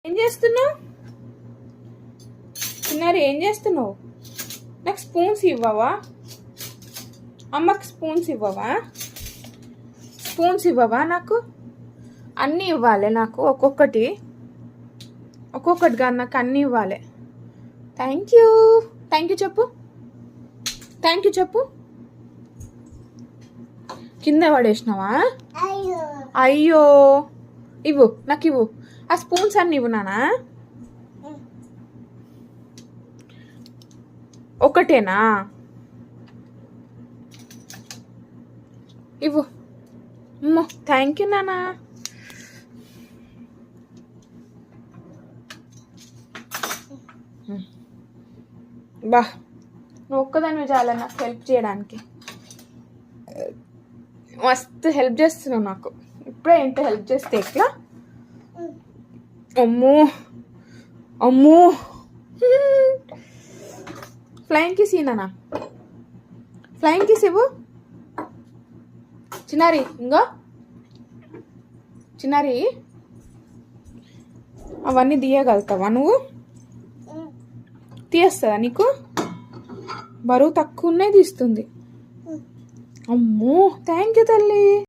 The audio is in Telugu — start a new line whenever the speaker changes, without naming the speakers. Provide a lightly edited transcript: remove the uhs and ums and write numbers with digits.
ఏం చేస్తున్నావు చిన్నారి? ఏం చేస్తున్నావు? నాకు స్పూన్స్ ఇవ్వవా? అమ్మకి స్పూన్స్ ఇవ్వవా? స్పూన్స్ ఇవ్వవా? నాకు అన్నీ ఇవ్వాలి. నాకు ఒక్కొక్కటి కాదు, నాకు అన్నీ ఇవ్వాలి. Thank you. థ్యాంక్ యూ చెప్పు. థ్యాంక్ యూ చెప్పు. కింద పడేసినావా? అయ్యో, ఇవ్వు, నాకు ఇవ్వు. ఆ స్పూన్స్ అన్ని ఇవ్వు నానా. ఒకటేనా? ఇవ్వు. అమ్మో, థ్యాంక్ యూ నానా. బా, నువ్వు ఒక్కదానివి చాలా నాకు హెల్ప్ చేయడానికి. మస్తు హెల్ప్ చేస్తున్నావు నాకు. ఇప్పుడే ఎంత హెల్ప్ చేస్తే ఎట్లా? అమ్మో అమ్మో, ఫ్లయింగ్ కిస్ ఈనా? ఫ్లయింగ్ కిస్ ఇవ్వు చిన్నారి. ఇంకో చిన్నారి, అవన్నీ తీయగలుగుతావా నువ్వు? తీస్తుందా నీకు? బరువు తక్కువనే తీస్తుంది. అమ్మో, థ్యాంక్ యూ తల్లి.